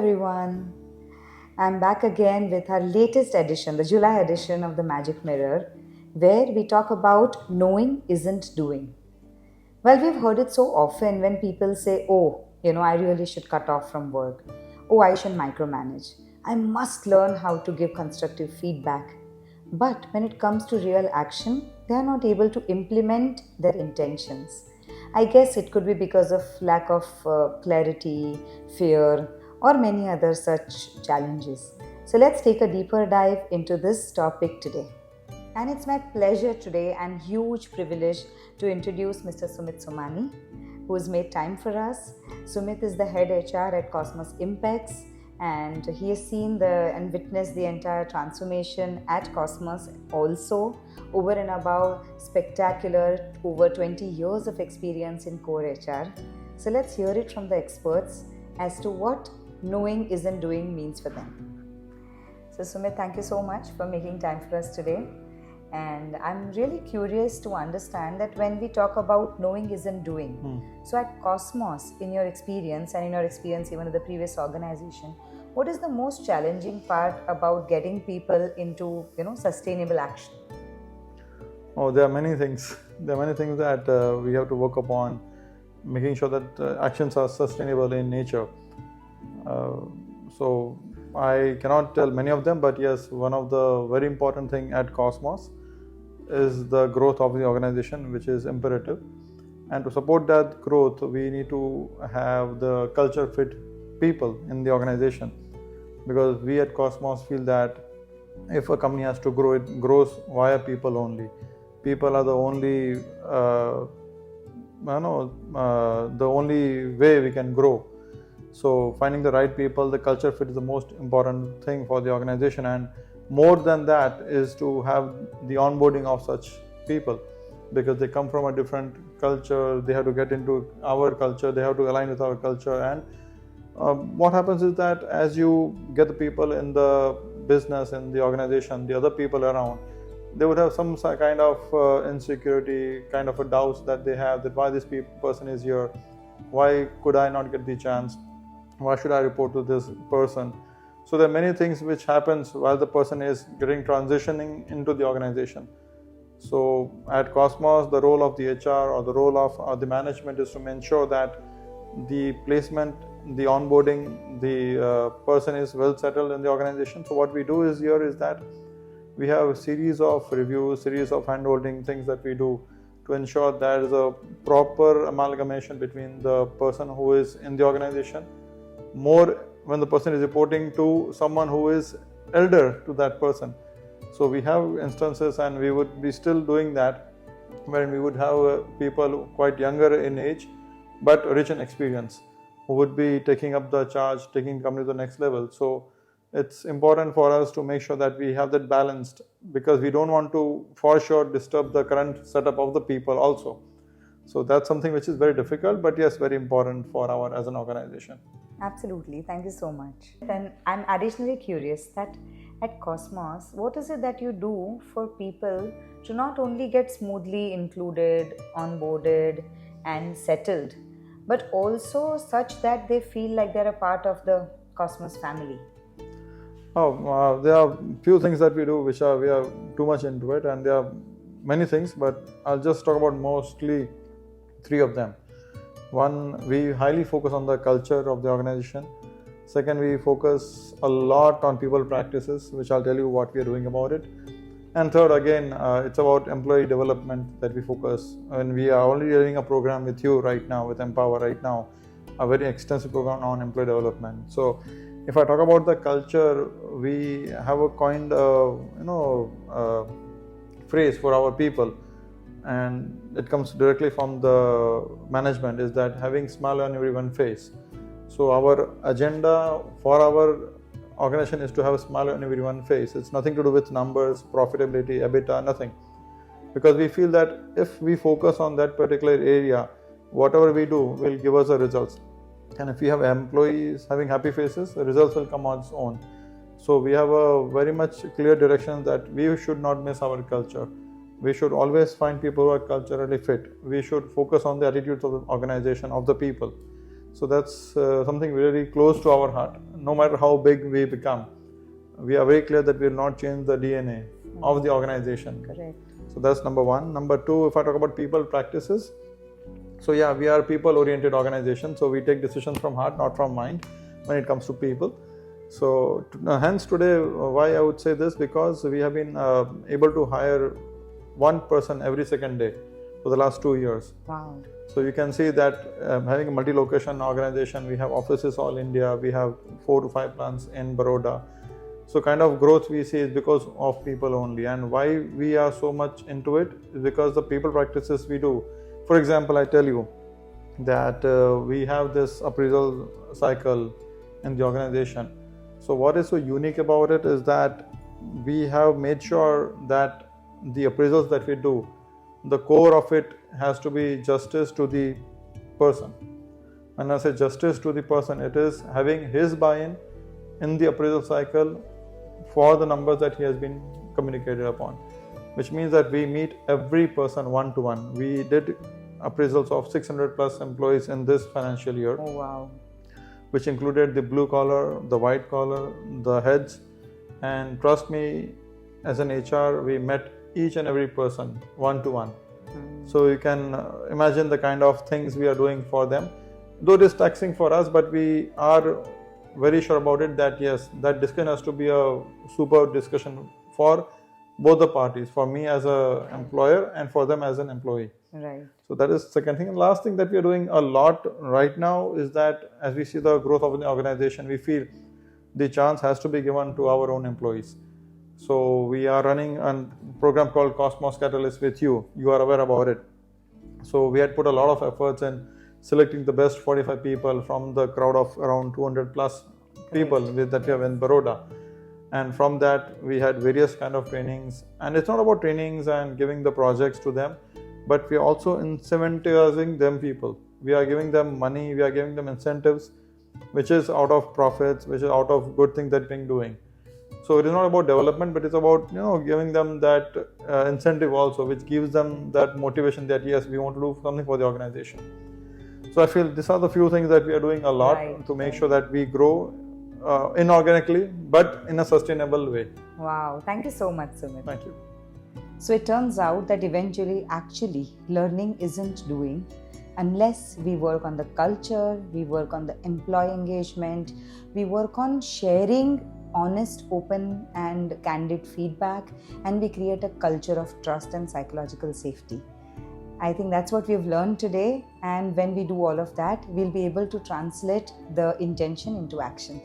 everyone. I'm back again with our latest edition, the July edition of the Magic Mirror, where we talk about knowing isn't doing. Well, we've heard it so often when people say, oh, I really should cut off from work. Oh, I should micromanage. I must learn how to give constructive feedback. But when it comes to real action, they are not able to implement their intentions. I guess it could be because of lack of clarity, fear, or many other such challenges. So let's take a deeper dive into this topic today. And it's my pleasure today and huge privilege to introduce Mr. Sumit Somani, who has made time for us. Sumit is the head HR at Cosmos IMPEX, and he has seen and witnessed the entire transformation at Cosmos also, over and above spectacular, over 20 years of experience in core HR. So let's hear it from the experts as to what knowing isn't doing means for them. So Sumit, thank you so much for making time for us today. And I'm really curious to understand that when we talk about knowing isn't doing, so at Cosmos, in your experience and in your experience even at the previous organization, what is the most challenging part about getting people into sustainable action? Oh, there are many things. There are many things that we have to work upon, making sure that actions are sustainable in nature. So I cannot tell many of them, but yes, one of the very important thing at Cosmos is the growth of the organization, which is imperative. And to support that growth, we need to have the culture fit people in the organization, because we at Cosmos feel that if a company has to grow, it grows via people only. People are the only the only way we can grow. So finding the right people, the culture fit is the most important thing for the organization, and more than that is to have the onboarding of such people, because they come from a different culture. They have to get into our culture, they have to align with our culture. And what happens is that as you get the people in the business, in the organization, the other people around, they would have some kind of insecurity, kind of a doubt that they have, that why this person is here, why could I not get the chance, why should I report to this person. So there are many things which happens while the person is transitioning into the organization. So at Cosmos, the role of the HR or the role of the management is to ensure that the placement, the onboarding, the person is well settled in the organization. So what we do is that we have a series of reviews, series of handholding things that we do to ensure there is a proper amalgamation between the person who is in the organization, more when the person is reporting to someone who is elder to that person. So we have instances, and we would be still doing that, wherein we would have people quite younger in age but rich in experience, who would be taking up the charge, taking the company to the next level. So it's important for us to make sure that we have that balanced, because we don't want to for sure disturb the current setup of the people also. So that's something which is very difficult, but yes, very important for our as an organization. Absolutely, thank you so much. And I'm additionally curious that at Cosmos, what is it that you do for people to not only get smoothly included, onboarded and settled, but also such that they feel like they're a part of the Cosmos family? There are few things that we do which we are too much into it, and there are many things, but I'll just talk about mostly three of them. One, we highly focus on the culture of the organization. Second, we focus a lot on people practices, which I'll tell you what we are doing about it. And third, again, it's about employee development that we focus. And we are already doing a program with you right now, with MPower right now, a very extensive program on employee development. So if I talk about the culture, we have a coined phrase for our people, and it comes directly from the management, is that having smile on everyone's face. So our agenda for our organization is to have a smile on everyone's face. It's nothing to do with numbers, profitability, EBITDA, nothing. Because we feel that if we focus on that particular area, whatever we do will give us the results. And if we have employees having happy faces, the results will come on its own. So we have a very much clear direction that we should not miss our culture. We should always find people who are culturally fit. We should focus on the attitudes of the organization, of the people. So that's something very close to our heart. no matter how big we become, we are very clear that we will not change the DNA of the organization. Correct. So that's number one. Number two, if I talk about people practices, so yeah, we are people-oriented organization. So we take decisions from heart, not from mind, when it comes to people. So hence today, why I would say this, because we have been able to hire one person every second day for the last 2 years. Wow. So you can see that having a multi-location organization, we have offices all India, we have 4 to 5 plants in Baroda. So kind of growth we see is because of people only. And why we are so much into it is because the people practices we do. For example, I tell you that we have this appraisal cycle in the organization. So what is so unique about it is that we have made sure that the appraisals that we do, the core of it has to be justice to the person. When I say justice to the person, it is having his buy-in in the appraisal cycle for the numbers that he has been communicated upon, which means that we meet every person one-to-one. We did appraisals of 600 plus employees in this financial year. Oh, wow. Which included the blue collar, the white collar, the heads, and trust me, as an HR, we met each and every person one-to-one. So you can imagine the kind of things we are doing for them. Though it is taxing for us, but we are very sure about it that yes, that discussion has to be a super discussion for both the parties, for me as an employer and for them as an employee. Right. So that is the second thing. And last thing that we are doing a lot right now is that as we see the growth of the organization, we feel the chance has to be given to our own employees. So we are running a program called Cosmos Catalyst with you. You are aware about it. So we had put a lot of efforts in selecting the best 45 people from the crowd of around 200 plus people that we have in Baroda. And from that, we had various kind of trainings. And it's not about trainings and giving the projects to them, but we are also incentivizing them people. We are giving them money, we are giving them incentives, which is out of profits, which is out of good things that we're doing. So it is not about development, but it's about giving them that incentive also, which gives them that motivation that yes, we want to do something for the organization. So I feel these are the few things that we are doing a lot to make sure that we grow inorganically, but in a sustainable way. Wow. Thank you so much, Sumit. Thank you. So it turns out that eventually, actually, learning isn't doing unless we work on the culture, we work on the employee engagement, we work on sharing honest, open and candid feedback, and we create a culture of trust and psychological safety. I think that's what we've learned today, and when we do all of that, we'll be able to translate the intention into action.